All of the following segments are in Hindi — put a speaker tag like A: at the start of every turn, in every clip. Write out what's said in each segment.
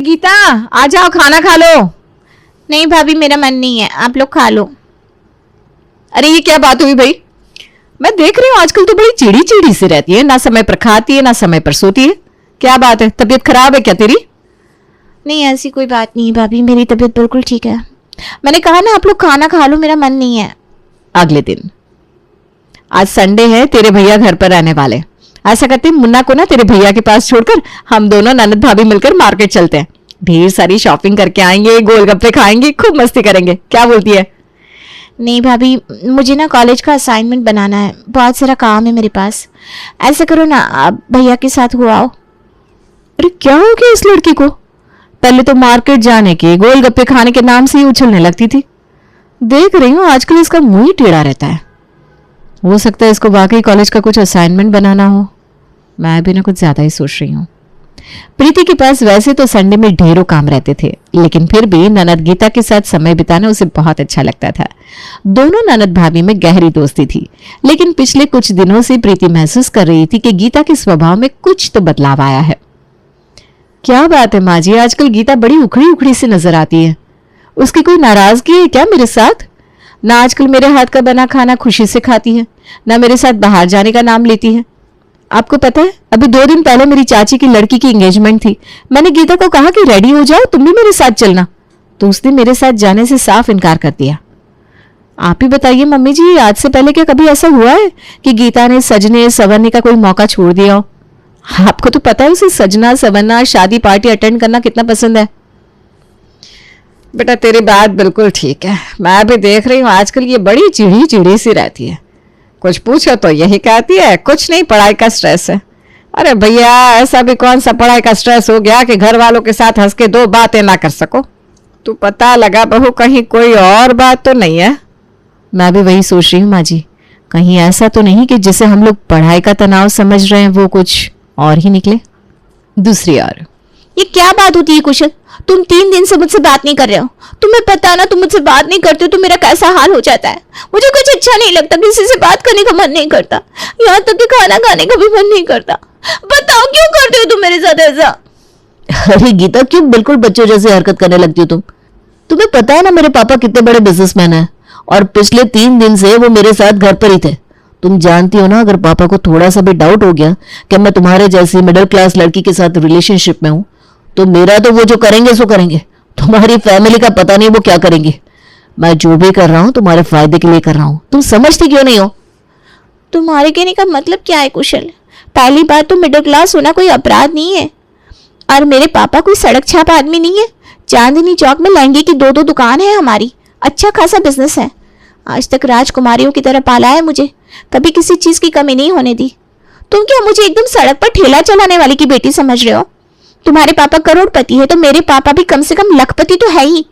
A: गीता, आ जाओ खाना खा लो।
B: नहीं भाभी, मेरा मन नहीं है, आप लोग खा लो।
A: अरे ये क्या बात हुई भाई? मैं देख रही हूँ आजकल तो बड़ी चिड़ी चिड़ी सी रहती है, ना समय पर खाती है ना समय पर सोती है। क्या बात है, तबीयत खराब है क्या तेरी?
B: नहीं ऐसी कोई बात नहीं भाभी, मेरी तबीयत बिल्कुल ठीक है। मैंने कहा ना आप लोग खाना खा लो, मेरा मन नहीं है।
A: अगले दिन, आज संडे है, तेरे भैया घर पर रहने वाले। ऐसा करते हैं, मुन्ना को ना तेरे भैया के पास छोड़कर हम दोनों ननद भाभी मिलकर मार्केट चलते हैं। ढेर सारी शॉपिंग करके आएंगे, गोलगप्पे खाएंगे, खूब मस्ती करेंगे। क्या बोलती है?
B: नहीं भाभी, मुझे ना कॉलेज का असाइनमेंट बनाना है, बहुत सारा काम है मेरे पास। ऐसा करो ना, आप भैया के साथ हो आओ।
A: अरे क्या हो गया इस लड़की को? पहले तो मार्केट जाने के, गोलगप्पे खाने के नाम से ही उछलने लगती थी। देख रही हूँ आजकल इसका मुंह ही टेढ़ा रहता है। हो सकता है इसको वाकई कॉलेज का कुछ असाइनमेंट बनाना हो। मैं भी ना कुछ ज्यादा ही सोच रही हूँ। प्रीति के पास वैसे तो संडे में ढेरों काम रहते थे, लेकिन फिर भी ननद गीता के साथ समय बिताना उसे बहुत अच्छा लगता था। दोनों ननद भाभी में गहरी दोस्ती थी, लेकिन पिछले कुछ दिनों से प्रीति महसूस कर रही थी कि गीता के स्वभाव में कुछ तो बदलाव आया है। क्या बात है माँ जी, आजकल गीता बड़ी उखड़ी उखड़ी से नजर आती है। उसकी कोई नाराजगी है क्या मेरे साथ? ना आजकल मेरे हाथ का बना खाना खुशी से खाती है, ना मेरे साथ बाहर जाने का नाम लेती है। आपको पता है, अभी 2 दिन पहले मेरी चाची की लड़की की एंगेजमेंट थी। मैंने गीता को कहा कि रेडी हो जाओ, तुम भी मेरे साथ चलना, तो उसने मेरे साथ जाने से साफ इनकार कर दिया। आप ही बताइए मम्मी जी, आज से पहले क्या कभी ऐसा हुआ है कि गीता ने सजने संवरने का कोई मौका छोड़ दिया हो? आपको तो पता है उसे सजना संवरना, शादी पार्टी अटेंड करना कितना पसंद है। बेटा तेरी बात बिल्कुल ठीक है, मैं भी देख रही हूँ आजकल ये बड़ी चिड़ी चिड़ी सी रहती है। कुछ पूछो तो यही कहती है कुछ नहीं, पढ़ाई का स्ट्रेस है। अरे भैया, ऐसा भी कौन सा पढ़ाई का स्ट्रेस हो गया कि घर वालों के साथ हंस के 2 बातें ना कर सको? तू पता लगा बहू, कहीं कोई और बात तो नहीं है? मैं भी वही सोच रही हूँ माँ जी, कहीं ऐसा तो नहीं कि जिसे हम लोग पढ़ाई का तनाव समझ रहे हैं वो कुछ और ही निकले। दूसरी ओर,
B: ये क्या बात होती है कुशल? तुम 3 दिन से मुझसे बात नहीं कर रहे हो। तुम्हें पता ना, तुम मुझसे बात नहीं करते हो तो मेरा कैसा हाल हो जाता है। मुझे कुछ अच्छा नहीं लगता, किसी से बात करने का मन नहीं करता, यहाँ तक कि खाना खाने का भी मन नहीं करता। बताओ क्यों करते हो तुम मेरे साथ ऐसा?
C: अरे गीता, क्यों बिल्कुल बच्चों जैसी हरकत करने लगती हो तुम? तुम्हें पता है ना मेरे पापा कितने बड़े बिजनेसमैन हैं, और पिछले 3 दिन से वो मेरे साथ घर पर ही थे। तुम जानती हो ना, अगर पापा को थोड़ा सा भी डाउट हो गया कि मैं तुम्हारे जैसी मिडिल क्लास लड़की के साथ रिलेशनशिप में हूं, तो मेरा तो वो जो करेंगे सो करेंगे। तुम्हारी फैमिली का पता नहीं वो क्या करेंगे। मैं जो भी कर रहा हूं तुम्हारे फायदे के लिए कर रहा हूं, तुम समझती क्यों नहीं हो?
B: तुम्हारे कहने का मतलब क्या है कुशल? पहली बात तो मिडिल क्लास होना कोई अपराध नहीं है, और मेरे पापा कोई सड़क छाप आदमी नहीं है। चांदनी चौक में लहंगे की 2 दुकान है हमारी, अच्छा खासा बिजनेस है। आज तक राजकुमारियों की तरह पाला है मुझे, कभी किसी चीज की कमी नहीं होने दी। तुम क्या मुझे एकदम सड़क पर ठेला चलाने वाली की बेटी समझ रहे हो? तुम्हारे पापा करोड़पति है तो मेरे पापा भी कम से कम लखपति तो है ही।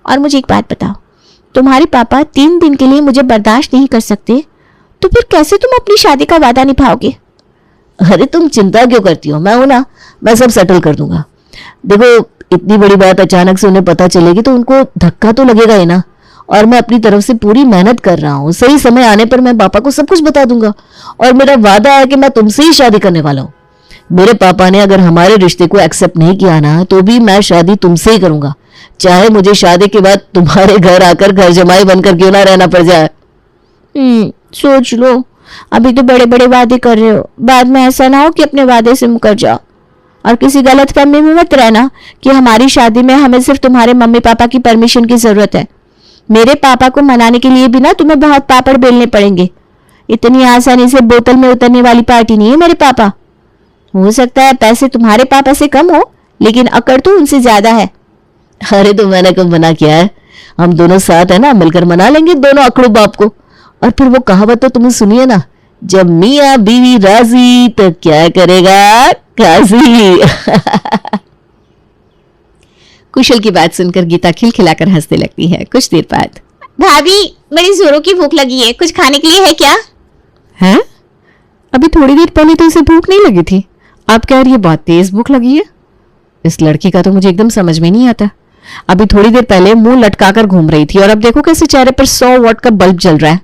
B: और मुझे एक बात बताओ, तुम्हारे पापा 3 दिन के लिए मुझे बर्दाश्त नहीं कर सकते, तो फिर कैसे तुम अपनी शादी का वादा निभाओगे?
C: अरे तुम चिंता क्यों करती हो, मैं हूं ना, मैं सब सेटल कर दूंगा। देखो, इतनी बड़ी बात अचानक से उन्हें पता चलेगी तो उनको धक्का तो लगेगा ही ना, और मैं अपनी तरफ से पूरी मेहनत कर रहा हूँ। सही समय आने पर मैं पापा को सब कुछ बता दूंगा, और मेरा वादा है कि मैं तुमसे ही शादी करने वाला हूँ। मेरे पापा ने अगर हमारे रिश्ते को एक्सेप्ट नहीं किया ना, तो भी मैं शादी तुमसे ही करूंगा, चाहे मुझे शादी के बाद तुम्हारे घर आकर घर जमाई बनकर क्यों ना रहना पड़ जाए।
B: सोच लो, अभी तो बड़े बड़े वादे कर रहे हो, बाद में ऐसा ना हो कि अपने वादे से मुकर जाओ। और किसी गलतफहमी में मत रहना कि हमारी शादी में हमें सिर्फ तुम्हारे मम्मी पापा की परमिशन की जरूरत है। मेरे पापा को मनाने के लिए भी ना तुम्हें बहुत पापड़ बेलने पड़ेंगे। इतनी आसानी से बोतल में उतरने वाली पार्टी नहीं है मेरे पापा। हो सकता है पैसे तुम्हारे पापा से कम हो, लेकिन अकड़ तो उनसे ज्यादा है।
C: अरे तो मैंने कब मना किया है? हम दोनों साथ है ना, मिलकर मना लेंगे दोनों अकड़ू बाप को। और फिर वो कहावत तो तुम्हें सुनिए ना, जब मियाँ बीवी राजी तो क्या करेगा काजी।
A: कुशल की बात सुनकर गीता खिलखिलाकर हंसने लगती है। कुछ देर बाद,
B: भाभी बड़ी जोरों की भूख लगी है, कुछ खाने के लिए है क्या?
A: हैं? अभी थोड़ी देर पहले तो इसे भूख नहीं लगी थी, आप कह रही है बहुत तेज भूख लगी है। इस लड़की का तो मुझे एकदम समझ में नहीं आता। अभी थोड़ी देर पहले मुंह लटकाकर घूम रही थी और अब देखो कैसे चेहरे पर 100 वाट का बल्ब जल रहा है।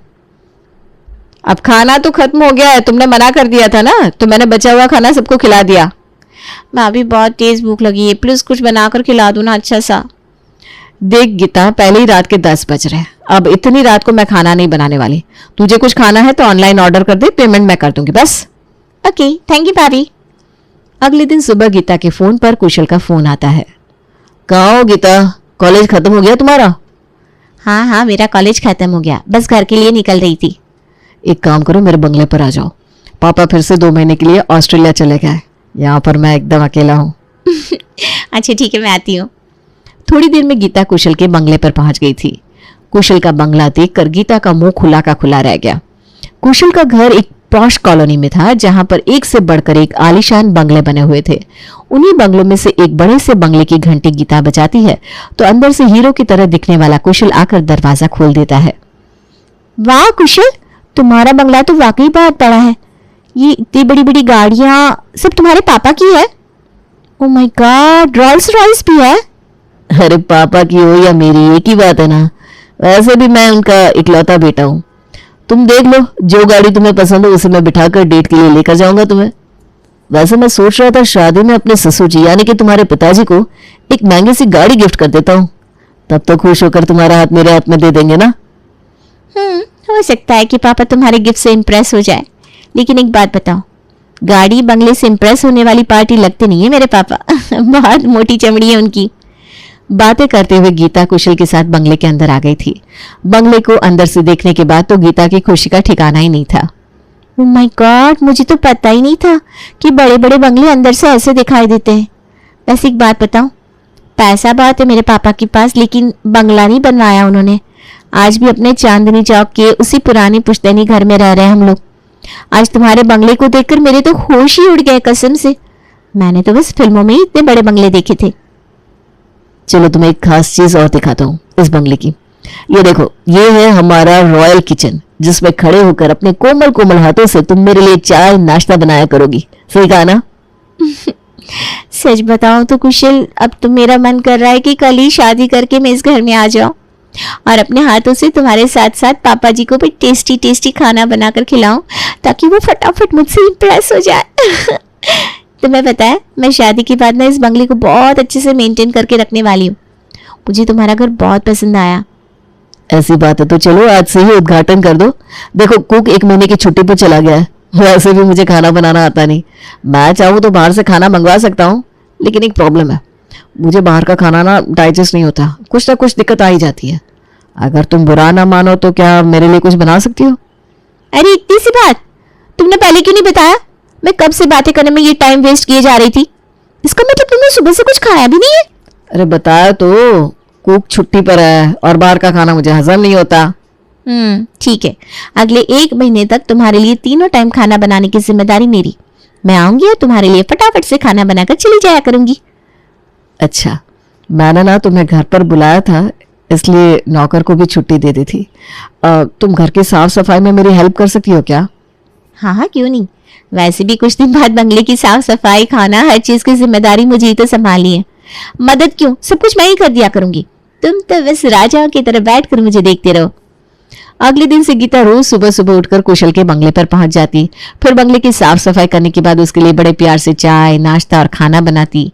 A: अब खाना तो खत्म हो गया है, तुमने मना कर दिया था ना, तो मैंने बचा हुआ खाना सबको खिला दिया।
B: मैं अभी बहुत तेज भूख लगी है, प्लीज कुछ बनाकर खिला दो ना अच्छा सा।
A: देख गीता, पहले ही रात के 10 बज रहे हैं। अब इतनी रात को मैं खाना नहीं बनाने वाली। तुझे कुछ खाना है तो ऑनलाइन ऑर्डर कर दे, पेमेंट मैं कर दूंगी बस।
B: ओके, थैंक यू भाभी।
A: अगले दिन सुबह गीता के फोन पर कुशल का फोन आता है।
C: कहाँ हो गीता, कॉलेज खत्म हो गया तुम्हारा?
B: हाँ हाँ, मेरा कॉलेज खत्म हो गया, बस घर के लिए निकल रही थी।
A: एक काम करो, मेरे बंगले पर आ जाओ। पापा फिर से 2 महीने के लिए ऑस्ट्रेलिया चले गए। यहाँ पर मैं एकदम अकेला हूँ।
B: अच्छा ठीक है, मैं आती हूँ।
A: थोड़ी देर में गीता कुशल के बंगले पर पहुंच गई थी। कुशल का बंगला देखकर गीता का मुंह खुला का खुला रह गया। कुशल का घर एक पॉश कॉलोनी में था, जहां पर एक से बढ़कर एक आलीशान बंगले बने हुए थे। उन्हीं बंगलों में से एक बड़े से बंगले की घंटी गीता बजाती है तो अंदर से हीरो की तरह दिखने वाला कुशल आकर दरवाजा खोल देता है।
B: वाह कुशल, तुम्हारा बंगला तो वाकई बहुत बड़ा है। ये इतनी बड़ी बड़ी गाड़ियाँ सब तुम्हारे पापा की है? Oh my God, Rolls Royce भी है?
C: अरे पापा की हो या मेरी, एक ही बात है ना। वैसे भी मैं उनका इकलौता बेटा हूँ। तुम देख लो, जो गाड़ी तुम्हें पसंद हो उसे मैं बिठाकर डेट के लिए लेकर जाऊंगा तुम्हें। वैसे मैं सोच रहा था शादी में अपने ससुर जी यानी कि तुम्हारे पिताजी को एक महंगी सी गाड़ी गिफ्ट कर देता हूँ, तब तो खुश होकर तुम्हारा हाथ मेरे हाथ में दे देंगे ना।
B: हो सकता है कि पापा तुम्हारे गिफ्ट से इम्प्रेस हो जाए, लेकिन एक बात बताओ, गाड़ी बंगले से इम्प्रेस होने वाली पार्टी लगते नहीं है मेरे पापा। बहुत मोटी चमड़ी है उनकी।
A: बातें करते हुए गीता कुशल के साथ बंगले के अंदर आ गई थी। बंगले को अंदर से देखने के बाद तो गीता की खुशी का ठिकाना ही नहीं था।
B: ओह माय गॉड, मुझे तो पता ही नहीं था कि बड़े बड़े बंगले अंदर से ऐसे दिखाई देते हैं। वैसे एक बात बताऊं, पैसा बहुत है मेरे पापा के पास, लेकिन बंगला नहीं बनवाया उन्होंने। आज भी अपने चांदनी चौक के उसी पुरानी पुश्तैनी घर में रह रहे हैं हम लोग। आज तुम्हारे बंगले को देखकर मेरे तो होश ही उड़ गए कसम से। मैंने तो बस फिल्मों में ही इतने बड़े बंगले देखे थे।
C: चलो तुम्हें एक खास चीज और दिखाता हूँ इस बंगले की। ये देखो, ये है हमारा रॉयल किचन, जिसमें खड़े होकर अपने कोमल कोमल हाथों से तुम मेरे लिए चाय नाश्ता बनाया करोगी। सही कहा ना?
B: सच बताऊं तो कुशल, अब तो मेरा मन कर रहा है कि कल ही शादी करके मैं इस घर में आ जाऊं और अपने हाथों से तुम्हारे साथ साथ पापा जी को भी टेस्टी टेस्टी खाना बनाकर खिलाऊं, ताकि वो फटाफट मुझसे इम्प्रेस हो जाए। तुम्हें पता है, मैं शादी के बाद ना इस बंगले को बहुत अच्छे से मेंटेन करके रखने वाली हूँ। मुझे तुम्हारा घर बहुत पसंद आया।
C: ऐसी बात है तो चलो आज से ही उद्घाटन कर दो। देखो, कुक 1 महीने की छुट्टी पर चला गया है। वैसे भी मुझे खाना बनाना आता नहीं। मैं चाहूँ तो बाहर से खाना मंगवा सकता हूँ, लेकिन एक प्रॉब्लम है, मुझे बाहर का खाना ना डाइजेस्ट नहीं होता। कुछ ना कुछ दिक्कत आ ही जाती है। अगर तुम बुरा ना मानो तो क्या मेरे लिए कुछ बना सकती हो?
B: अरे इतनी सी बात तुमने पहले क्यों नहीं बताया? मैं कब से बातें करने में ये टाइम वेस्ट किए जा रही थी। इसका मतलब तुमने सुबह से कुछ खाया भी नहीं है?
C: अरे बताया तो, कुक छुट्टी पर है और बाहर का खाना मुझे हजम नहीं होता।
B: ठीक है, अगले 1 महीने तक तुम्हारे लिए तीनों टाइम खाना बनाने की जिम्मेदारी मेरी। मैं आऊंगी और तुम्हारे लिए फटाफट से खाना बनाकर चली जाया करूंगी।
C: अच्छा, मैंने ना तुम्हें घर पर बुलाया था, इसलिए नौकर को भी छुट्टी दे दी थी। तुम घर की साफ सफाई में मेरी हेल्प कर सकती हो क्या?
B: हाँ हाँ, क्यों नहीं। वैसे भी कुछ दिन बाद बंगले की साफ सफाई, खाना, हर चीज की जिम्मेदारी मुझे ही तो संभालनी है। मदद क्यों, सब कुछ मैं ही कर दिया करूंगी। तुम तो बस राजाओं की तरह बैठकर मुझे देखते रहो।
A: अगले दिन से गीता रोज सुबह सुबह उठकर कुशल के बंगले पर पहुंच जाती। फिर बंगले की साफ सफाई करने के बाद उसके लिए बड़े प्यार से चाय, नाश्ता और खाना बनाती।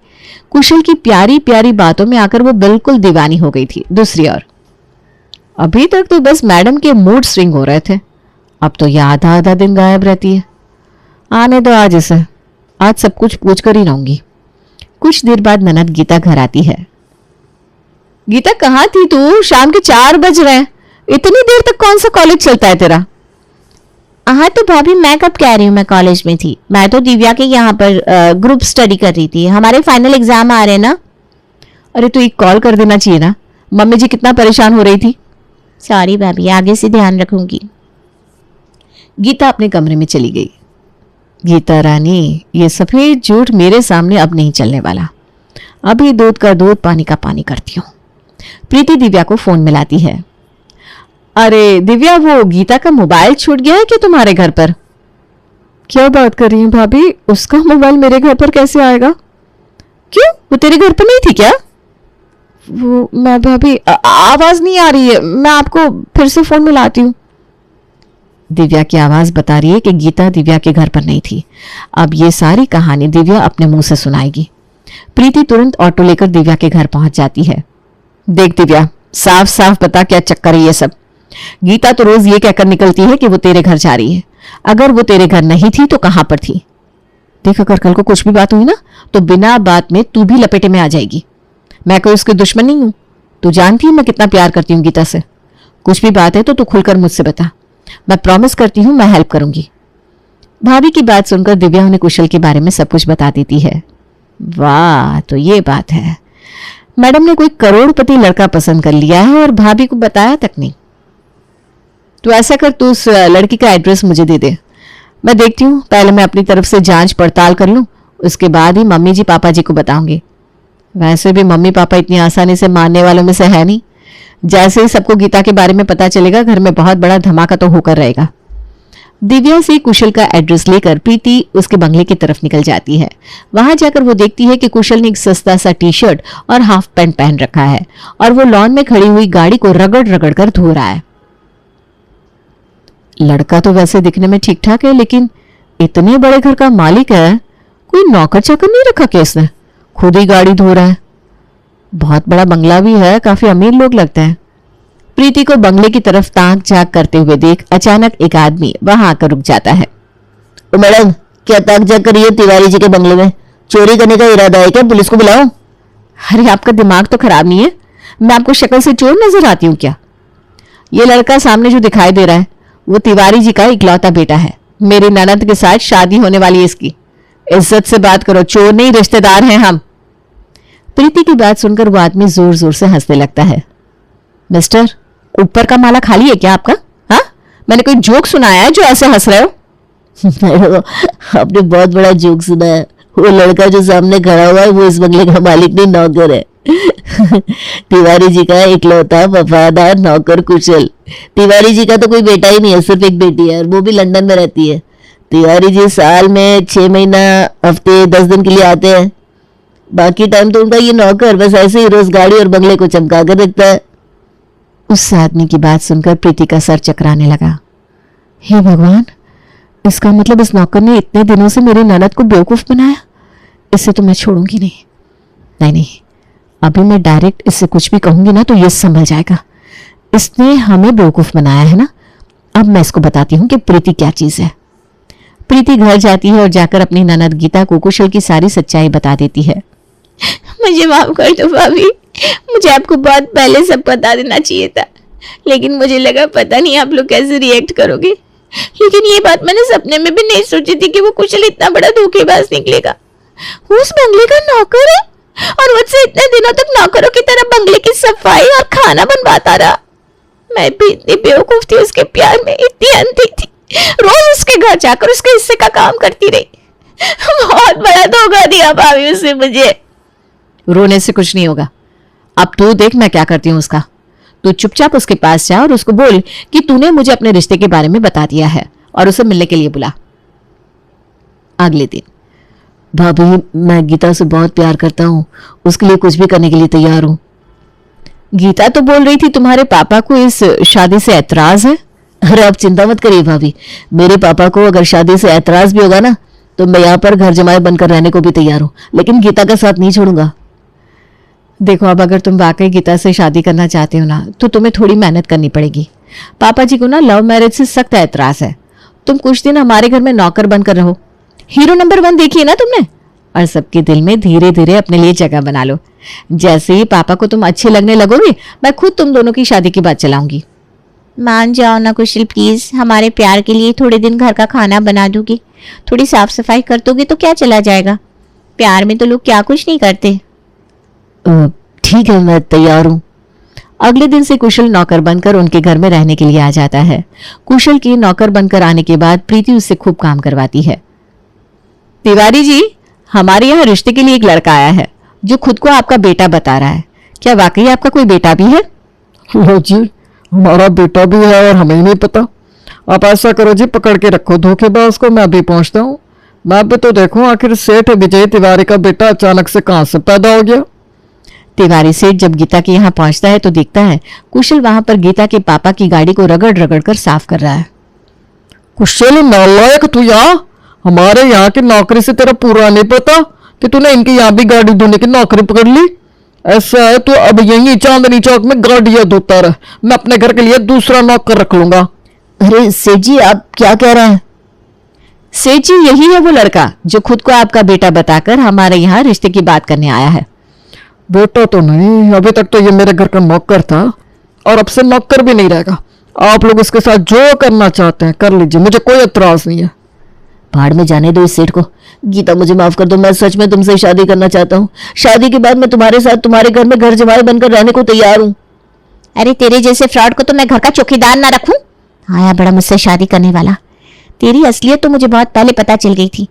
A: कुशल की प्यारी प्यारी बातों में आकर वो बिल्कुल दीवानी हो गई थी। दूसरी ओर अभी तक तो बस मैडम के मूड स्विंग हो रहे थे, अब तो ये आधा आधा दिन गायब रहती है। आने दो आज इसे, आज सब कुछ पूछ कर ही रहूंगी। कुछ देर बाद ननद गीता घर आती है। गीता कहाँ थी तू? शाम के 4 बज रहे हैं, इतनी देर तक कौन सा कॉलेज चलता है तेरा?
B: हाँ तो भाभी, मैं कब कह रही हूँ मैं कॉलेज में थी। मैं तो दिव्या के यहाँ पर ग्रुप स्टडी कर रही थी। हमारे फाइनल एग्जाम आ रहे हैं ना।
A: अरे तो एक कॉल कर देना चाहिए ना, मम्मी जी कितना परेशान हो रही थी।
B: सॉरी भाभी, आगे से ध्यान रखूंगी।
A: गीता अपने कमरे में चली गई। गीता रानी, ये सफेद झूठ मेरे सामने अब नहीं चलने वाला। अभी दूध का दूध, पानी का पानी करती हूँ। प्रीति दिव्या को फोन मिलाती है। अरे दिव्या, वो गीता का मोबाइल छूट गया है क्या तुम्हारे घर पर? क्या बात कर रही हैं भाभी, उसका मोबाइल मेरे घर पर कैसे आएगा? क्यों, वो तेरे घर पर नहीं थी क्या? वो मैं भाभी, आवाज नहीं आ रही है, मैं आपको फिर से फोन मिलाती हूँ। दिव्या की आवाज बता रही है कि गीता दिव्या के घर पर नहीं थी। अब ये सारी कहानी दिव्या अपने मुंह से सुनाएगी। प्रीति तुरंत ऑटो लेकर दिव्या के घर पहुंच जाती है। देख दिव्या, साफ साफ बता क्या चक्कर है ये सब। गीता तो रोज ये कहकर निकलती है कि वो तेरे घर जा रही है। अगर वो तेरे घर नहीं थी तो कहां पर थी? देख, अगर कल को कुछ भी बात हुई ना तो बिना बात में तू भी लपेटे में आ जाएगी। मैं कोई उसकी दुश्मन नहीं हूं। तू जानती है मैं कितना प्यार करती हूँ गीता से। कुछ भी बात है तो तू खुलकर मुझसे बता। मैं प्रॉमिस करती हूँ मैं हेल्प करूंगी। भाभी की बात सुनकर दिव्या उन्हें कुशल के बारे में सब कुछ बता देती है। वाह, तो ये बात है। मैडम ने कोई करोड़पति लड़का पसंद कर लिया है और भाभी को बताया तक नहीं। तो ऐसा कर, तू उस लड़की का एड्रेस मुझे दे दे। मैं देखती हूँ, पहले मैं अपनी तरफ से जांच पड़ताल कर लूं, उसके बाद ही मम्मी जी पापा जी को बताऊंगी। वैसे भी मम्मी पापा इतनी आसानी से मानने वालों में से है नहीं। जैसे ही सबको गीता के बारे में पता चलेगा घर में बहुत बड़ा धमाका तो होकर रहेगा। दिव्या से कुशल का एड्रेस लेकर प्रीति उसके बंगले की तरफ निकल जाती है। वहां जाकर वो देखती है कि कुशल ने एक सस्ता सा टी शर्ट और हाफ पैंट पहन रखा है और वो लॉन में खड़ी हुई गाड़ी को रगड़ रगड़ कर धो रहा है। लड़का तो वैसे दिखने में ठीक ठाक है, लेकिन इतने बड़े घर का मालिक है, कोई नौकर चाकर नहीं रखा क्या इसने? खुद ही गाड़ी धो रहा है। बहुत बड़ा बंगला भी है, काफी अमीर लोग लगते हैं। प्रीति को बंगले की तरफ ताक झांक करते हुए देख अचानक एक आदमी वहां आकर रुक जाता है।
C: ओ मैडम, क्या ताक झांक कर रही है तिवारी जी के बंगले में? चोरी करने का इरादा है क्या? पुलिस को बुलाओ।
A: अरे आपका दिमाग तो खराब नहीं है? मैं आपको शक्ल से चोर नजर आती हूँ क्या? ये लड़का सामने जो दिखाई दे रहा है वो तिवारी जी का इकलौता बेटा है। मेरी ननद के साथ शादी होने वाली है इसकी। इज्जत से बात करो, चोर नहीं रिश्तेदार हैं हम। प्रीति की बात सुनकर वो आदमी जोर जोर से हंसने लगता है। मिस्टर, ऊपर का माला खाली है क्या आपका? हाँ, मैंने कोई जोक सुनाया है जो ऐसे हंस रहे हो?
C: आपने बहुत बड़ा जोक सुना है। वो लड़का जो सामने खड़ा हुआ है वो इस बंगले का मालिक नहीं, नौकर है। तिवारी जी का इकलौता वफादार नौकर कुशल। तिवारी जी का तो कोई बेटा ही नहीं है, सिर्फ एक बेटी है और वो भी लंदन में रहती है। तिवारी जी साल में 6 महीना, हफ्ते 10 दिन के लिए आते हैं। बाकी टाइम तो उनका ये नौकर बस ऐसे ही रोज गाड़ी और बंगले को चमका कर रखता है।
A: उस आदमी की बात सुनकर प्रीति का सर चकराने लगा। हे भगवान, इसका मतलब इस नौकर ने इतने दिनों से मेरी ननद को बेवकूफ बनाया। इसे तो मैं छोड़ूंगी नहीं। नहीं नहीं, अभी मैं डायरेक्ट इससे कुछ भी कहूंगी ना तो ये संभल जाएगा। इसने हमें बेवकूफ बनाया है ना। अब मैं इसको बताती हूँ कि प्रीति क्या चीज है। प्रीति घर जाती है और जाकर अपनी ननद गीता को कुशल की सारी सच्चाई बता देती है।
B: मुझे माफ कर दो भाभी, मुझे आपको बहुत पहले सब बता देना चाहिए था, लेकिन मुझे लगा पता नहीं आप लोग कैसे रिएक्ट करोगे। लेकिन ये बात मैंने सपने में भी नहीं सोची थी कि वो कुशल इतना बड़ा धोखेबाज निकलेगा। वो उस बंगले का नौकर है और मुझसे इतने दिनों तक नौकरों की तरह बंगले की सफाई और खाना बनवाता रहा। मैं भी इतनी बेवकूफ थी उसके प्यार में, इतनी अंधी थी, रोज उसके घर जाकर उसके हिस्से का काम करती रही। बहुत बड़ा धोखा दिया भाभी उसने मुझे।
A: रोने से कुछ नहीं होगा। अब तू देख मैं क्या करती हूँ उसका। तू चुपचाप उसके पास जा और उसको बोल कि तूने मुझे अपने रिश्ते के बारे में बता दिया है और उसे मिलने के लिए बुला। अगले दिन,
C: भाभी, मैं गीता से बहुत प्यार करता हूँ, उसके लिए कुछ भी करने के लिए तैयार हूँ।
A: गीता तो बोल रही थी तुम्हारे पापा को इस शादी से ऐतराज है।
C: अरे आप चिंता मत करिए भाभी, मेरे पापा को अगर शादी से ऐतराज भी होगा ना तो मैं यहाँ पर घर जमाए बनकर रहने को भी तैयार हूँ, लेकिन गीता का साथ नहीं छोड़ूंगा।
A: देखो, अब अगर तुम वाकई गीता से शादी करना चाहते हो ना तो तुम्हें थोड़ी मेहनत करनी पड़ेगी। पापा जी को ना लव मैरिज से सख्त ऐतराज है। तुम कुछ दिन हमारे घर में नौकर बनकर रहो। हीरो नंबर 1 देखी है ना तुमने, और सबके दिल में धीरे धीरे अपने लिए जगह बना लो। जैसे ही पापा को तुम अच्छे लगने लगोगे मैं खुद तुम दोनों की शादी की बात चलाऊंगी।
B: मान जाओ ना कुशल प्लीज, हमारे प्यार के लिए थोड़े दिन घर का खाना बना दूंगी, थोड़ी साफ सफाई कर दोगे तो क्या चला जाएगा। प्यार में तो लोग क्या कुछ नहीं करते।
C: ठीक है, मैं तैयार हूँ।
A: अगले दिन से कुशल नौकर बनकर उनके घर में रहने के लिए आ जाता है। कुशल के नौकर बनकर आने के बाद प्रीति उससे खूब काम करवाती है। तिवारी जी, हमारे यहाँ रिश्ते के लिए एक लड़का आया है जो खुद को आपका बेटा बता रहा है। क्या वाकई आपका कोई बेटा भी है?
D: लो जी, हमारा बेटा भी है और हमें नहीं पता। आप ऐसा करो जी, पकड़ के रखो धोखेबाज को, मैं अभी पहुंचता हूँ। मैं भी तो देखूं आखिर सेठ विजय तिवारी का बेटा अचानक से कहां से पैदा हो गया।
A: तिवारी सेठ जब गीता के यहाँ पहुंचता है तो देखता है कुशल वहां पर गीता के पापा की गाड़ी को रगड़ रगड़ कर साफ कर रहा है।
D: कुशल नालायक तू यहाँ, हमारे यहाँ की नौकरी से तेरा पूरा नहीं पता कि तूने इनके यहाँ भी गाड़ी धोने की नौकरी पकड़ ली। ऐसा है तो अब यही चांदनी चौक में गाड़ियां धोता रह, मैं अपने घर के लिए दूसरा नौकर रख लूंगा।
C: अरे सेठ जी, आप क्या कह रहे हैं?
A: सेठ जी, यही है वो लड़का जो खुद को आपका बेटा बताकर हमारे यहाँ रिश्ते की बात करने आया है।
D: बेटा तो नहीं, अभी तक तो ये मेरे घर का नौकर था और अब से नौकर भी नहीं रहेगा। आप लोग इसके साथ जो करना चाहते हैं कर लीजिए, मुझे कोई एतराज नहीं है।
C: भाड़ में जाने दो इस सेठ को। गीता, मुझे माफ कर दो, मैं सच में तुमसे शादी करना चाहता हूँ। शादी के बाद मैं तुम्हारे साथ तुम्हारे घर में घर जमाई बनकर रहने को तैयार हूँ।
B: अरे तेरे जैसे फ्रॉड को तो मैं घर का चौकीदार ना रखूं। आया बड़ा मुझसे शादी करने वाला। तेरी असलियत तो मुझे बहुत पहले पता चल गई थी,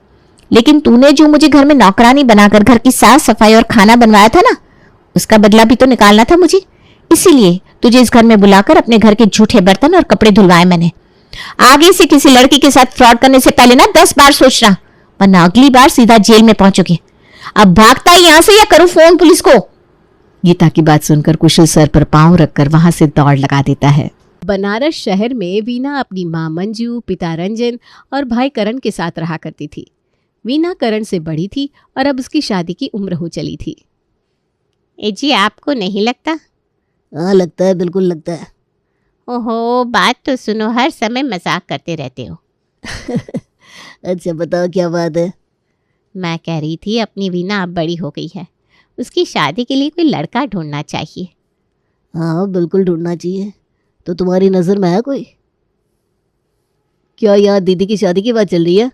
B: लेकिन तूने जो मुझे घर में नौकरानी बनाकर घर की साफ सफाई और खाना बनवाया था ना, उसका बदला भी तो निकालना था मुझे। इसीलिए तुझे इस घर में बुलाकर अपने घर के झूठे बर्तन और कपड़े धुलवाए मैंने। आगे से किसी लड़की के साथ फ्रॉड करने से पहले ना 10 बार सोचना, वरना अगली बार सीधा जेल में पहुंचोगे। अब भागता ही यहां से या करूं फोन पुलिस को?
A: गीता की बात सुनकर कुशल सर पर पांव रखकर वहां से दौड़ लगा देता है।
E: बनारस शहर में वीना अपनी माँ मंजू, पिता रंजन और भाई करण के साथ रहा करती थी। वीना करण से बड़ी थी और अब उसकी शादी की उम्र हो चली थी।
B: ए जी, आपको नहीं लगता?
C: हाँ लगता है, बिल्कुल लगता है।
B: ओहो, बात तो सुनो, हर समय मजाक करते रहते हो।
C: अच्छा बताओ क्या बात है?
B: मैं कह रही थी अपनी वीना अब बड़ी हो गई है, उसकी शादी के लिए कोई लड़का ढूंढना चाहिए।
C: हाँ बिल्कुल ढूंढना चाहिए। तो तुम्हारी नज़र में है कोई? क्या यहाँ दीदी की शादी की बात चल रही है?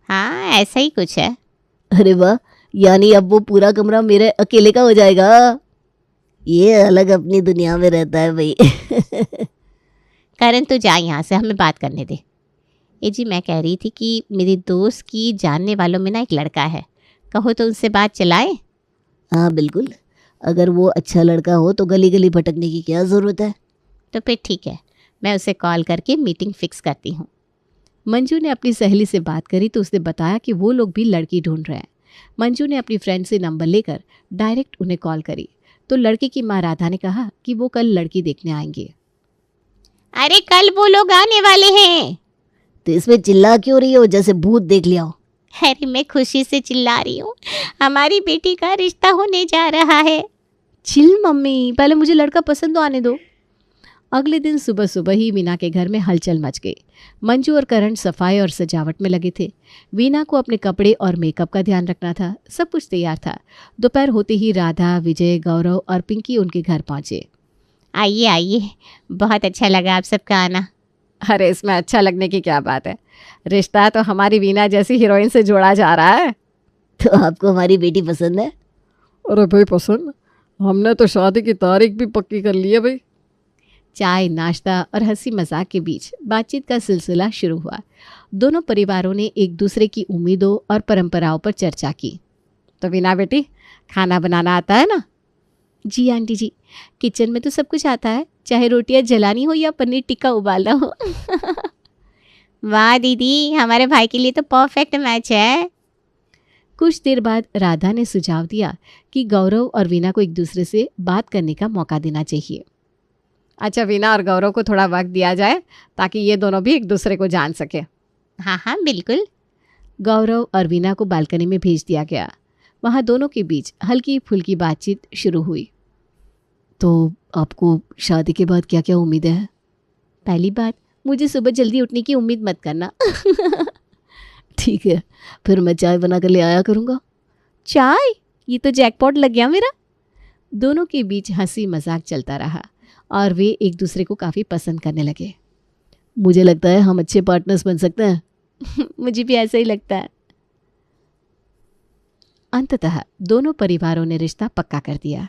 B: हाँ, ऐसा ही कुछ है।
C: अरे वाह, यानी अब वो पूरा कमरा मेरे अकेले का हो जाएगा। ये अलग अपनी दुनिया में रहता है भाई।
B: करण, तो जा यहाँ से, हमें बात करने दे। ए जी, मैं कह रही थी कि मेरी दोस्त की जानने वालों में ना एक लड़का है, कहो तो उनसे बात चलाए।
C: हाँ बिल्कुल, अगर वो अच्छा लड़का हो तो गली गली भटकने की क्या ज़रूरत है।
B: तो फिर ठीक है, मैं उसे कॉल करके मीटिंग फिक्स करती हूँ।
E: मंजू ने अपनी सहेली से बात करी तो उसने बताया कि वो लोग भी लड़की ढूंढ रहे हैं। मंजू ने अपनी फ्रेंड से नंबर लेकर डायरेक्ट उन्हें कॉल करी तो लड़के की माँ राधा ने कहा कि वो कल लड़की देखने आएंगे।
B: अरे कल वो लोग आने वाले हैं।
C: तो इसमें चिल्ला क्यों रही हो जैसे भूत देख लिया हो?
B: अरे मैं खुशी से चिल्ला रही हूँ, हमारी बेटी का रिश्ता होने जा रहा है।
E: चिल मम्मी, पहले मुझे लड़का पसंद तो आने दो। अगले दिन सुबह सुबह ही वीना के घर में हलचल मच गई। मंजू और करण सफाई और सजावट में लगे थे। वीना को अपने कपड़े और मेकअप का ध्यान रखना था। सब कुछ तैयार था। दोपहर होते ही राधा, विजय, गौरव और पिंकी उनके घर पहुंचे।
B: आइए आइए, बहुत अच्छा लगा आप सबका आना।
E: अरे इसमें अच्छा लगने की क्या बात है, रिश्ता तो हमारी वीना जैसी हीरोइन से जोड़ा जा रहा है।
C: तो आपको हमारी बेटी पसंद है?
D: अरे भाई पसंद, हमने तो शादी की तारीख भी पक्की कर ली है भाई।
E: चाय, नाश्ता और हंसी मजाक के बीच बातचीत का सिलसिला शुरू हुआ। दोनों परिवारों ने एक दूसरे की उम्मीदों और परंपराओं पर चर्चा की।
A: तो वीना बेटी, खाना बनाना आता है ना?
E: जी आंटी जी, किचन में तो सब कुछ आता है, चाहे रोटियां जलानी हो या पनीर टिक्का उबालना हो।
B: वाह दीदी, हमारे भाई के लिए तो परफेक्ट मैच है।
E: कुछ देर बाद राधा ने सुझाव दिया कि गौरव और वीना को एक दूसरे से बात करने का मौका देना चाहिए।
A: अच्छा, वीना और गौरव को थोड़ा वक्त दिया जाए ताकि ये दोनों भी एक दूसरे को जान सके।
B: हाँ हाँ बिल्कुल।
E: गौरव और वीना को बालकनी में भेज दिया गया। वहाँ दोनों के बीच हल्की फुल्की बातचीत शुरू हुई।
C: तो आपको शादी के बाद क्या क्या उम्मीदें हैं?
E: पहली बात, मुझे सुबह जल्दी उठने की उम्मीद मत करना।
C: ठीक है, फिर मैं चाय बना कर ले आया करूँगा।
E: चाय? ये तो जैकपॉट लग गया मेरा। दोनों के बीच हंसी मजाक चलता रहा और वे एक दूसरे को काफ़ी पसंद करने लगे।
C: मुझे लगता है हम अच्छे पार्टनर्स बन सकते हैं।
E: मुझे भी ऐसा ही लगता है। अंततः दोनों परिवारों ने रिश्ता पक्का कर दिया।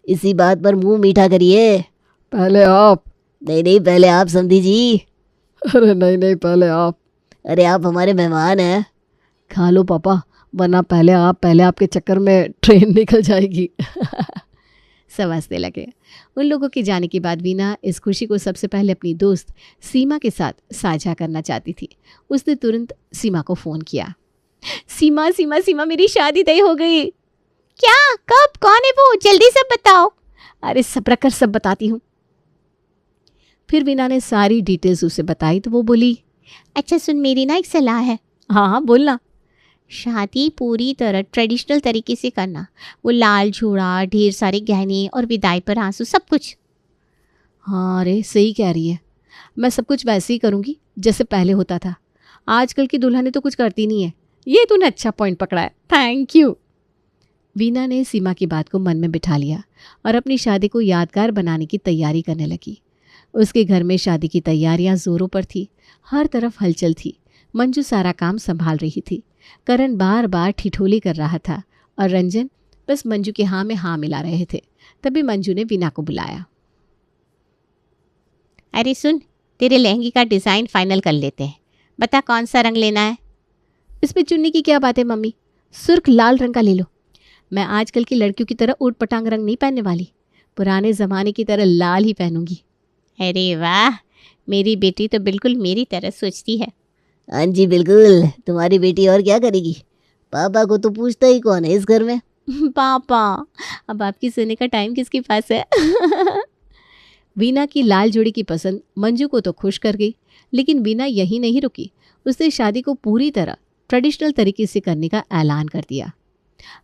C: इसी बात पर मुंह मीठा करिए।
D: पहले आप।
C: नहीं नहीं, पहले आप समधी जी।
D: अरे नहीं नहीं, पहले आप।
C: अरे आप हमारे मेहमान हैं।
D: खा लो पापा, वरना पहले आपके चक्कर में ट्रेन निकल जाएगी।
E: सब हंसने लगे। उन लोगों के जाने के बाद वीना इस खुशी को सबसे पहले अपनी दोस्त सीमा के साथ साझा करना चाहती थी। उसने तुरंत सीमा को फ़ोन किया। सीमा सीमा सीमा, मेरी शादी तय हो गई।
B: क्या? कब? कौन है वो? जल्दी सब बताओ।
E: अरे सब्र कर, सब बताती हूँ। फिर वीना ने सारी डिटेल्स उसे बताई तो वो बोली,
B: अच्छा सुन, मेरी ना एक सलाह है।
E: हाँ हाँ बोलना।
B: शादी पूरी तरह ट्रेडिशनल तरीके से करना। वो लाल जोड़ा, ढेर सारे गहने और विदाई पर आंसू, सब कुछ।
E: हाँ अरे सही कह रही है, मैं सब कुछ वैसे ही करूँगी जैसे पहले होता था। आजकल की दुल्हनें तो कुछ करती नहीं है। ये तूने अच्छा पॉइंट पकड़ा है, थैंक यू। वीना ने सीमा की बात को मन में बिठा लिया और अपनी शादी को यादगार बनाने की तैयारी करने लगी। उसके घर में शादी की तैयारियां जोरों पर थी, हर तरफ हलचल थी। मंजू सारा काम संभाल रही थी, करण बार बार ठिठोली कर रहा था और रंजन बस मंजू के हाँ में हाँ मिला रहे थे। तभी मंजू ने वीना को बुलाया।
B: अरे सुन, तेरे लहंगे का डिज़ाइन फाइनल कर लेते हैं। बता कौन सा रंग लेना है।
E: इसमें चुन्नी की क्या बात है मम्मी, सुर्ख लाल रंग का ले लो। मैं आजकल की लड़कियों की तरह ऊट पटांग रंग नहीं पहनने वाली, पुराने ज़माने की तरह लाल ही पहनूंगी।
B: अरे वाह, मेरी बेटी तो बिल्कुल मेरी तरह सोचती है।
C: हाँ जी बिल्कुल, तुम्हारी बेटी और क्या करेगी। पापा को तो पूछता ही कौन है इस घर में।
B: पापा, अब आपकी सुनने का टाइम किसके पास है।
E: वीना की लाल जोड़ी की पसंद मंजू को तो खुश कर गई, लेकिन वीना यही नहीं रुकी। उसने शादी को पूरी तरह ट्रेडिशनल तरीके से करने का ऐलान कर दिया।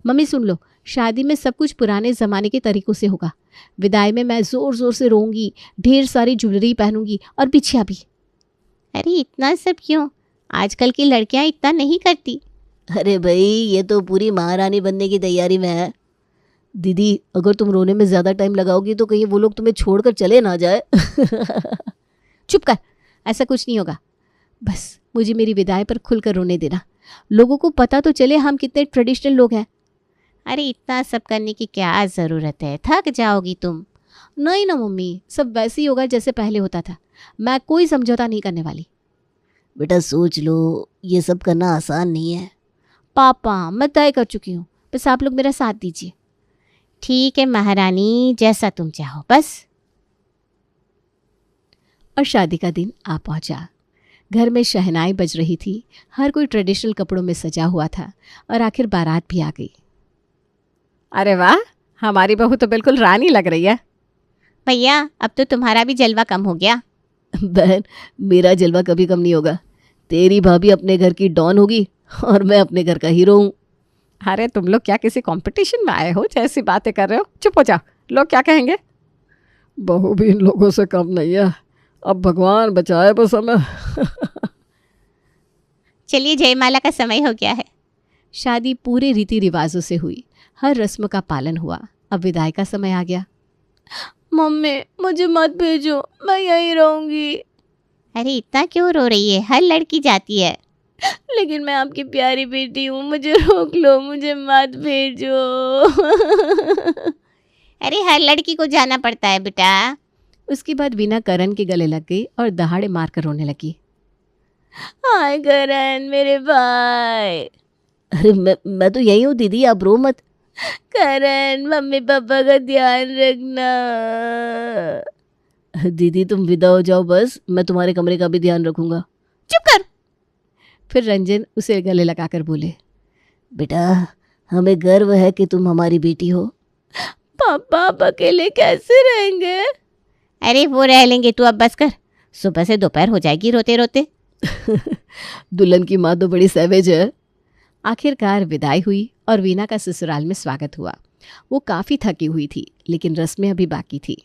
E: मम्मी सुन लो, शादी में सब कुछ पुराने ज़माने के तरीक़ों से होगा। विदाई में मैं ज़ोर ज़ोर से रोऊंगी, ढेर सारी ज्वेलरी पहनूंगी और बिछिया भी।
B: अरे इतना सब क्यों, आजकल की लड़कियां इतना नहीं करती।
C: अरे भाई, ये तो पूरी महारानी बनने की तैयारी में है। दीदी, अगर तुम रोने में ज़्यादा टाइम लगाओगी तो कहीं वो लोग तुम्हें छोड़कर चले ना जाए।
E: चुप कर, ऐसा कुछ नहीं होगा। बस मुझे मेरी विदाई पर खुलकर रोने देना, लोगों को पता तो चले हम कितने ट्रेडिशनल लोग हैं।
B: अरे इतना सब करने की क्या ज़रूरत है, थक जाओगी तुम।
E: नहीं ना मम्मी, सब वैसे ही होगा जैसे पहले होता था। मैं कोई समझौता नहीं करने वाली।
C: बेटा सोच लो, ये सब करना आसान नहीं है।
E: पापा, मैं तय कर चुकी हूँ, बस आप लोग मेरा साथ दीजिए।
B: ठीक है महारानी, जैसा तुम चाहो बस।
E: और शादी का दिन आ पहुंचा। घर में शहनाई बज रही थी, हर कोई ट्रेडिशनल कपड़ों में सजा हुआ था और आखिर बारात भी आ गई। अरे वाह, हमारी बहू तो बिल्कुल रानी लग रही है।
B: भैया, अब तो तुम्हारा भी जलवा कम हो गया।
C: बहन, मेरा जलवा कभी कम नहीं होगा। तेरी भाभी अपने घर की डॉन होगी और मैं अपने घर का हीरो हूँ।
E: अरे तुम लोग क्या किसी कंपटीशन में आए हो, जैसी बातें कर रहे हो। चुप हो जाओ, लोग क्या कहेंगे।
D: बहू भी इन लोगों से कम नहीं है। अब भगवान बचाए बस हमें।
B: चलिए, जयमाला का समय हो गया है।
E: शादी पूरे रीति रिवाजों से हुई, हर रस्म का पालन हुआ। अब विदाई का समय आ गया।
B: मम्मी, मुझे मत भेजो, मैं यहीं रहूंगी। अरे इतना क्यों रो रही है, हर लड़की जाती है। लेकिन मैं आपकी प्यारी बेटी हूँ, मुझे रोक लो, मुझे मत भेजो। अरे हर लड़की को जाना पड़ता है बेटा।
E: उसके बाद वीना करण के गले लग गई और दहाड़े मारकर रोने लगी।
B: हाय करण, मेरे भाई।
C: अरे मैं तो यही हूँ दीदी, आप रो मत।
B: करण, मम्मी पापा का ध्यान रखना।
C: दीदी तुम विदा हो जाओ बस, मैं तुम्हारे कमरे का भी ध्यान रखूंगा।
B: चुप कर।
E: फिर रंजन उसे गले लगाकर बोले,
C: बेटा हमें गर्व है कि तुम हमारी बेटी हो।
B: पापा आप अकेले कैसे रहेंगे। अरे वो रह लेंगे, तू अब बस कर, सुबह से दोपहर हो जाएगी रोते रोते।
C: दुल्हन की माँ तो बड़ी सैवेज है।
E: आखिरकार विदाई हुई और वीना का ससुराल में स्वागत हुआ। वो काफ़ी थकी हुई थी, लेकिन रस्में अभी बाकी थी।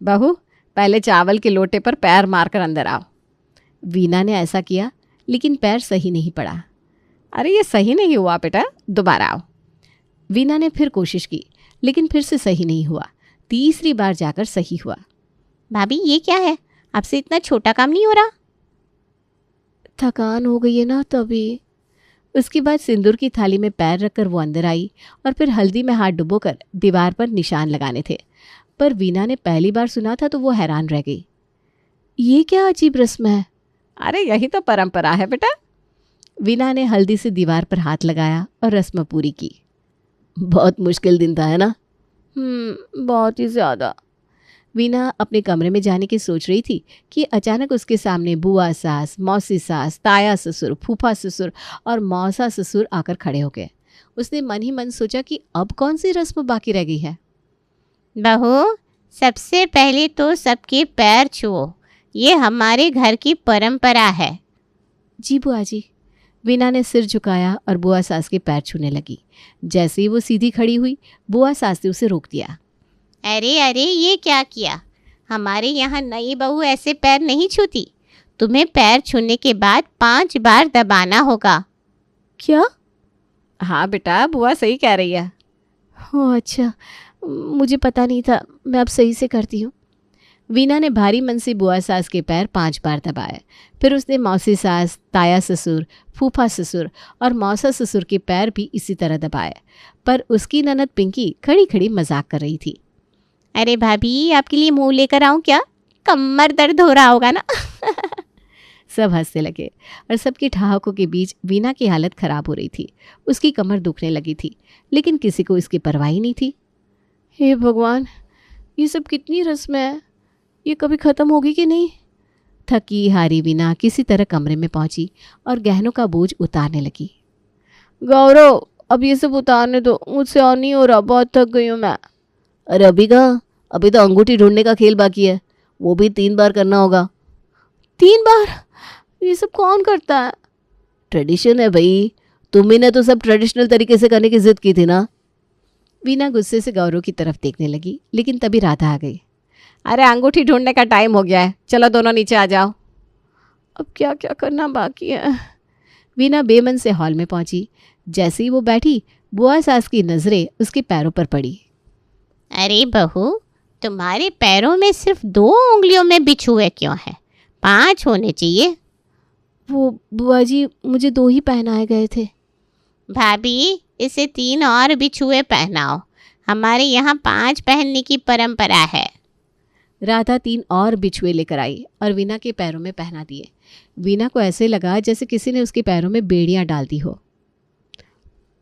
E: बहू, पहले चावल के लोटे पर पैर मारकर अंदर आओ। वीना ने ऐसा किया, लेकिन पैर सही नहीं पड़ा। अरे ये सही नहीं हुआ बेटा, दोबारा आओ। वीना ने फिर कोशिश की, लेकिन फिर से सही नहीं हुआ। तीसरी बार जाकर सही हुआ।
B: भाभी ये क्या है, आपसे इतना छोटा काम नहीं हो रहा।
E: थकान हो गई है ना तभी। उसके बाद सिंदूर की थाली में पैर रखकर वो अंदर आई और फिर हल्दी में हाथ डुबोकर दीवार पर निशान लगाने थे। पर वीना ने पहली बार सुना था तो वो हैरान रह गई। ये क्या अजीब रस्म है। अरे यही तो परंपरा है बेटा। वीना ने हल्दी से दीवार पर हाथ लगाया और रस्म पूरी की।
C: बहुत मुश्किल दिन था है ना।
E: बहुत ही ज़्यादा। वीना अपने कमरे में जाने की सोच रही थी कि अचानक उसके सामने बुआ सास, मौसी सास, ताया ससुर, फूफा ससुर और मौसा ससुर आकर खड़े हो गए। उसने मन ही मन सोचा कि अब कौन सी रस्म बाकी रह गई है।
B: बहू, सबसे पहले तो सबके पैर छुओ, ये हमारे घर की परंपरा है।
E: जी बुआ जी। वीना ने सिर झुकाया और बुआ सास के पैर छूने लगी। जैसे ही वो सीधी खड़ी हुई, बुआ सास ने उसे रोक दिया।
B: अरे अरे, ये क्या किया? हमारे यहाँ नई बहू ऐसे पैर नहीं छूती। तुम्हें पैर छूने के बाद 5 बार दबाना होगा।
E: क्या?
A: हाँ बेटा, बुआ सही कह रही है।
E: ओह अच्छा, मुझे पता नहीं था। मैं अब सही से करती हूँ। वीना ने भारी मन से बुआ सास के पैर 5 बार दबाए। फिर उसने मौसी सास, ताया ससुर, फूफा ससुर और मौसा ससुर के पैर भी इसी तरह दबाए। पर उसकी ननद पिंकी खड़ी खड़ी मजाक कर रही थी।
B: अरे भाभी, आपके लिए मुंह लेकर आऊं क्या? कमर दर्द हो रहा होगा ना।
E: सब हंसने लगे और सबकी ठहाकों के बीच वीना की हालत खराब हो रही थी। उसकी कमर दुखने लगी थी, लेकिन किसी को इसकी परवाह ही नहीं थी। हे भगवान, ये सब कितनी रस्में है, ये कभी ख़त्म होगी कि नहीं? थकी हारी वीना किसी तरह कमरे में पहुंची और गहनों का बोझ उतारने लगी। गौरव, अब ये सब उतारने दो, मुझसे और नहीं हो रहा, बहुत थक गई हूँ मैं।
C: अरे अभी कहाँ, अभी तो अंगूठी ढूंढने का खेल बाकी है, वो भी 3 बार करना होगा।
E: 3 बार? ये सब कौन करता है?
C: ट्रेडिशन है भाई, तुम्ही ने तो सब ट्रेडिशनल तरीके से करने की जिद की थी ना।
E: वीना गुस्से से गौरव की तरफ देखने लगी, लेकिन तभी राधा आ गई।
A: अरे अंगूठी ढूंढने का टाइम हो गया है, चलो दोनों नीचे आ जाओ।
E: अब क्या क्या करना बाकी है? वीना बेमन से हॉल में पहुंची। जैसे ही वो बैठी, बुआ सास की नजरें उसके पैरों पर पड़ी।
B: अरे बहू, तुम्हारे पैरों में सिर्फ 2 उंगलियों में बिछुए क्यों है? 5 होने चाहिए।
E: वो बुआ जी, मुझे 2 ही पहनाए गए थे।
B: भाभी, इसे 3 और बिछुए पहनाओ। हमारे यहाँ 5 पहनने की परंपरा है।
E: राधा 3 और बिछुए लेकर आई और वीना के पैरों में पहना दिए। वीना को ऐसे लगा जैसे किसी ने उसके पैरों में बेड़ियां डाल दी हो।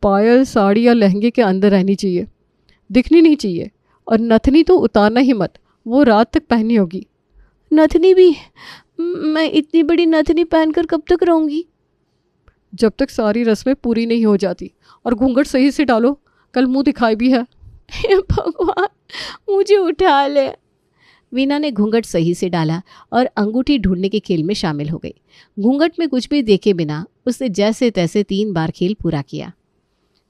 D: पायल साड़ी या लहंगे के अंदर रहनी चाहिए, दिखनी नहीं चाहिए, और नथनी तो उतारना ही मत, वो रात तक पहनी होगी।
E: नथनी भी? मैं इतनी बड़ी नथनी पहनकर कब तक रहूंगी?
D: जब तक सारी रस्में पूरी नहीं हो जाती। और घूंघट सही से डालो, कल मुंह दिखाई भी है।
E: हे भगवान, मुझे उठा ले। वीना ने घूंघट सही से डाला और अंगूठी ढूंढने के खेल में शामिल हो गई। घूंघट में कुछ भी देखे बिना उसने जैसे तैसे 3 बार खेल पूरा किया।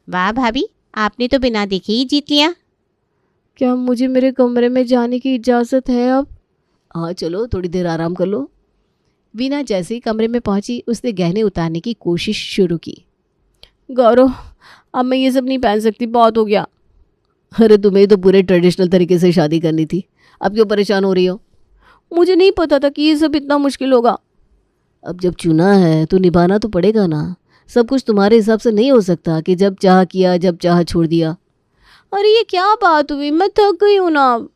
B: वाह भाभी, आपने तो बिना देखे ही जीत लिया।
E: क्या मुझे मेरे कमरे में जाने की इजाज़त है अब?
C: हाँ चलो, थोड़ी देर आराम कर लो।
E: वीना जैसे ही कमरे में पहुंची, उसने गहने उतारने की कोशिश शुरू की। गौरव, अब मैं ये सब नहीं पहन सकती, बहुत हो गया।
C: अरे तुम्हें तो पूरे ट्रेडिशनल तरीके से शादी करनी थी, अब क्यों परेशान हो रही हो?
E: मुझे नहीं पता था कि ये सब इतना मुश्किल होगा।
C: अब जब चुना है तो निभाना तो पड़ेगा ना। सब कुछ तुम्हारे हिसाब से नहीं हो सकता कि जब चाह किया, जब चाह छोड़ दिया।
E: अरे ये क्या बात हुई, मैं थक गई हूँ ना।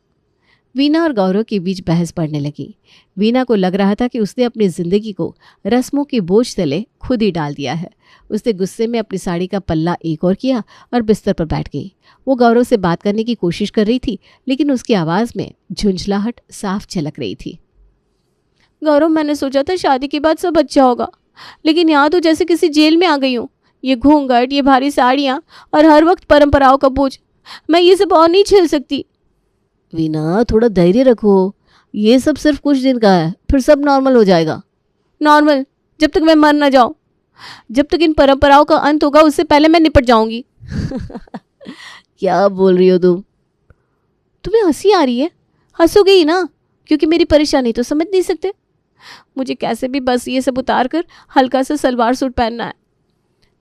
E: वीना और गौरव के बीच बहस पड़ने लगी। वीना को लग रहा था कि उसने अपनी जिंदगी को रस्मों के बोझ तले खुद ही डाल दिया है। उसने गुस्से में अपनी साड़ी का पल्ला एक और किया और बिस्तर पर बैठ गई। वो गौरव से बात करने की कोशिश कर रही थी, लेकिन उसकी आवाज़ में झुंझलाहट साफ झलक रही थी। गौरव, मैंने सोचा था शादी के बाद सब अच्छा होगा, लेकिन यहाँ तो जैसे किसी जेल में आ गई हूँ। ये घूंघट, ये भारी साड़ियाँ और हर वक्त परंपराओं का बोझ, मैं ये सब और नहीं झेल सकती।
C: वीना, थोड़ा धैर्य रखो, ये सब सिर्फ कुछ दिन का है, फिर सब नॉर्मल हो जाएगा।
E: नॉर्मल? जब तक मैं मर ना जाऊँ, जब तक इन परंपराओं का अंत होगा, उससे पहले मैं निपट जाऊंगी।
C: क्या बोल रही हो तुम?
E: तुम्हें हंसी आ रही है? हंसोगे ही ना, क्योंकि मेरी परेशानी तो समझ नहीं सकते। मुझे कैसे भी बस ये सब उतार कर हल्का सा सलवार सूट पहनना है।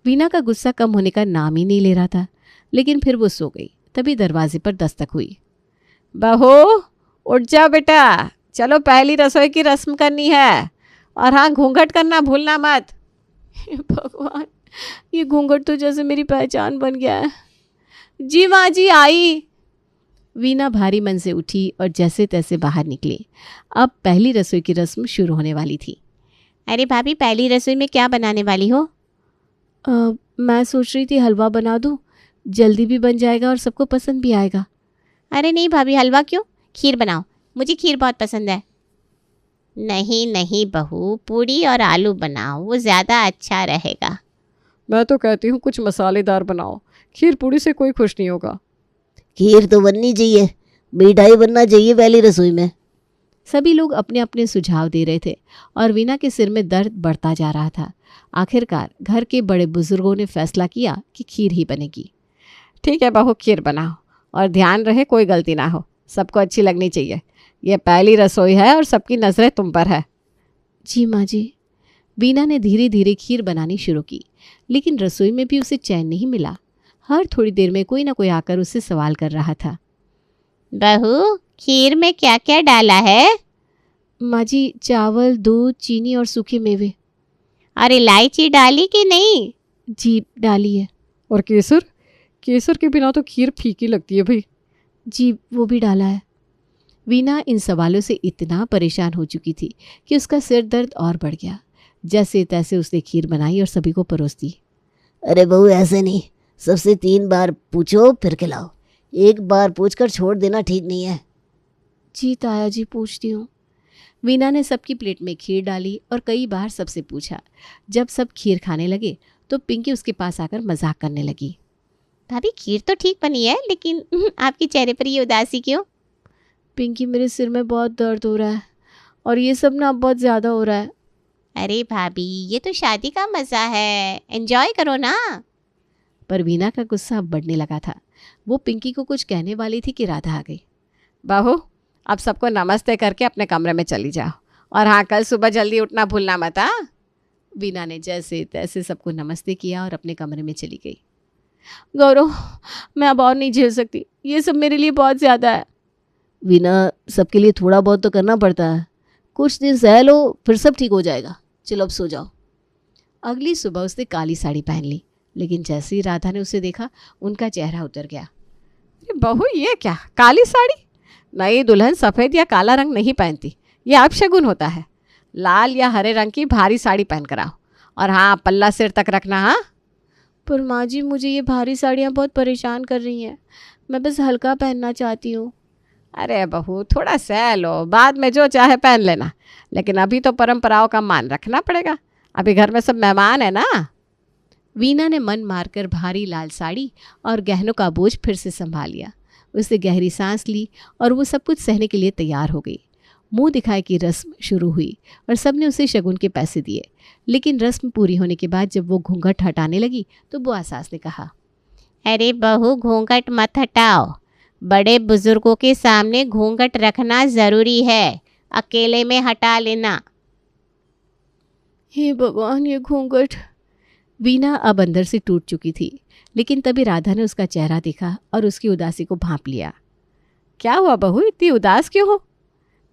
E: वीना का गुस्सा कम होने का नाम ही नहीं ले रहा था, लेकिन फिर वो सो गई। तभी दरवाजे पर दस्तक हुई।
A: बहू, उठ जाओ बेटा, चलो पहली रसोई की रस्म करनी है, और हाँ, घूंघट करना भूलना मत।
E: हे भगवान, ये घूंघट तो जैसे मेरी पहचान बन गया है। जी माँ जी, आई। वीना भारी मन से उठी और जैसे तैसे बाहर निकली। अब पहली रसोई की रस्म शुरू होने वाली थी।
B: अरे भाभी, पहली रसोई में क्या बनाने वाली हो?
E: मैं सोच रही थी हलवा बना दूं, जल्दी भी बन जाएगा और सबको पसंद भी आएगा।
B: अरे नहीं भाभी, हलवा क्यों, खीर बनाओ, मुझे खीर बहुत पसंद है। नहीं नहीं बहू, पूड़ी और आलू बनाओ, वो ज़्यादा अच्छा रहेगा।
D: मैं तो कहती हूँ कुछ मसालेदार बनाओ, खीर पूड़ी से कोई खुश नहीं होगा।
C: खीर तो बननी चाहिए, मिठाई बनना चाहिए पहली रसोई में।
E: सभी लोग अपने अपने सुझाव दे रहे थे और वीना के सिर में दर्द बढ़ता जा रहा था। आखिरकार घर के बड़े बुजुर्गों ने फैसला किया कि खीर ही बनेगी। ठीक है बहू, खीर बनाओ और ध्यान रहे कोई गलती ना हो, सबको अच्छी लगनी चाहिए। ये पहली रसोई है और सबकी नज़रें तुम पर है। जी माँ जी। वीना ने धीरे धीरे खीर बनानी शुरू की, लेकिन रसोई में भी उसे चैन नहीं मिला। हर थोड़ी देर में कोई ना कोई आकर उससे सवाल कर रहा था।
B: बहू, खीर में क्या क्या डाला है?
E: माँ जी, चावल, दूध, चीनी और सूखे मेवे।
B: और इलायची डाली कि नहीं?
E: जी डाली है।
D: और केसर? केसर के बिना तो खीर फीकी लगती है भाई।
E: जी वो भी डाला है। वीना इन सवालों से इतना परेशान हो चुकी थी कि उसका सिर दर्द और बढ़ गया। जैसे तैसे उसने खीर बनाई और सभी को परोस दी।
C: अरे बहू ऐसे नहीं, सबसे 3 बार पूछो फिर खिलाओ। एक बार पूछकर छोड़ देना ठीक नहीं है।
E: जी ताया जी, पूछती हूँ। वीना ने सबकी प्लेट में खीर डाली और कई बार सबसे पूछा। जब सब खीर खाने लगे तो पिंकी उसके पास आकर मजाक करने लगी।
B: भाभी, खीर तो ठीक बनी है, लेकिन आपके चेहरे पर ये उदासी क्यों?
E: पिंकी, मेरे सिर में बहुत दर्द हो रहा है और ये सब ना अब बहुत ज़्यादा हो रहा है।
B: अरे भाभी, ये तो शादी का मज़ा है, एंजॉय करो ना।
E: पर वीना का गुस्सा अब बढ़ने लगा था। वो पिंकी को कुछ कहने वाली थी कि राधा आ गई।
A: बहू, अब सबको नमस्ते करके अपने कमरे में चली जाओ, और हाँ, कल सुबह जल्दी उठना भूलना मत। हाँ।
E: वीना ने जैसे तैसे सबको नमस्ते किया और अपने कमरे में चली गई। गौरव, मैं अब और नहीं झेल सकती, ये सब मेरे लिए बहुत ज़्यादा है।
C: वीना, सबके लिए थोड़ा बहुत तो करना पड़ता है। कुछ दिन सह लो, फिर सब ठीक हो जाएगा। चलो अब सो जाओ।
E: अगली सुबह उसने काली साड़ी पहन ली, लेकिन जैसे ही राधा ने उसे देखा उनका चेहरा उतर गया।
A: बहू, ये क्या काली साड़ी? नई दुल्हन सफ़ेद या काला रंग नहीं पहनती, ये अपशगुन होता है। लाल या हरे रंग की भारी साड़ी पहन कर आओ, और हाँ, पल्ला सिर तक रखना। हाँ।
E: पर माँ जी, मुझे ये भारी साड़ियाँ बहुत परेशान कर रही हैं। मैं बस हल्का पहनना चाहती हूँ।
A: अरे बहू, थोड़ा सह लो, बाद में जो चाहे पहन लेना, लेकिन अभी तो परंपराओं का मान रखना पड़ेगा। अभी घर में सब मेहमान है ना।
E: वीना ने मन मारकर भारी लाल साड़ी और गहनों का बोझ फिर से संभाल लिया। उसने गहरी सांस ली और वो सब कुछ सहने के लिए तैयार हो गई। मुंह दिखाए की रस्म शुरू हुई और सबने उसे शगुन के पैसे दिए। लेकिन रस्म पूरी होने के बाद जब वो घूंघट हटाने लगी तो बुआ सास ने कहा,
B: अरे बहू, घूंघट मत हटाओ। बड़े बुजुर्गों के सामने घूंघट रखना ज़रूरी है, अकेले में हटा लेना।
E: हे भगवान, ये घूंघट। वीना अब अंदर से टूट चुकी थी, लेकिन तभी राधा ने उसका चेहरा देखा और उसकी उदासी को भांप लिया।
A: क्या हुआ बहू, इतनी उदास क्यों हो?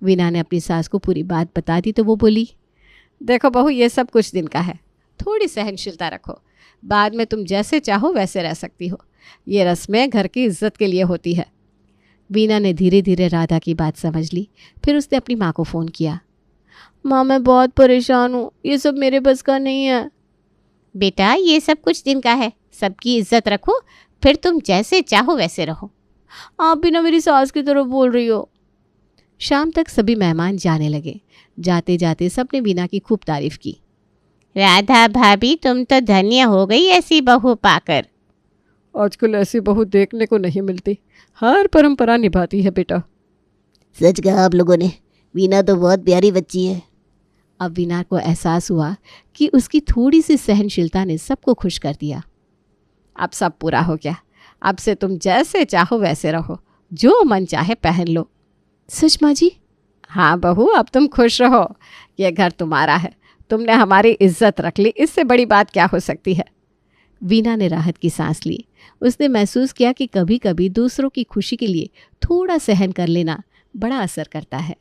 E: वीना ने अपनी सास को पूरी बात बता दी तो वो बोली,
A: देखो बहू, ये सब कुछ दिन का है, थोड़ी सहनशीलता रखो। बाद में तुम जैसे चाहो वैसे रह सकती हो। ये रस्में घर की इज्जत के लिए होती है।
E: वीना ने धीरे धीरे राधा की बात समझ ली। फिर उसने अपनी माँ को फ़ोन किया। माँ, मैं बहुत परेशान हूँ, ये सब मेरे बस का नहीं है।
B: बेटा, ये सब कुछ दिन का है, सबकी इज्जत रखो, फिर तुम जैसे चाहो वैसे रहो।
E: आप भी ना मेरी सास की तरफ बोल रही हो। शाम तक सभी मेहमान जाने लगे। जाते जाते सबने वीना की खूब तारीफ की।
B: राधा भाभी, तुम तो धन्य हो गई ऐसी बहू पाकर।
D: आजकल ऐसी बहू देखने को नहीं मिलती, हर परंपरा निभाती है बेटा।
C: सच कहा आप लोगों ने, वीना तो बहुत प्यारी बच्ची है।
E: अब वीना को एहसास हुआ कि उसकी थोड़ी सी सहनशीलता ने सबको खुश कर दिया।
A: अब सब पूरा हो गया, अब से तुम जैसे चाहो वैसे रहो, जो मन चाहे पहन लो।
E: सच माँ जी?
A: हाँ बहू, अब तुम खुश रहो, ये घर तुम्हारा है, तुमने हमारी इज्जत रख ली, इससे बड़ी बात क्या हो सकती है।
E: वीना ने राहत की सांस ली। उसने महसूस किया कि कभी कभी दूसरों की खुशी के लिए थोड़ा सहन कर लेना बड़ा असर करता है।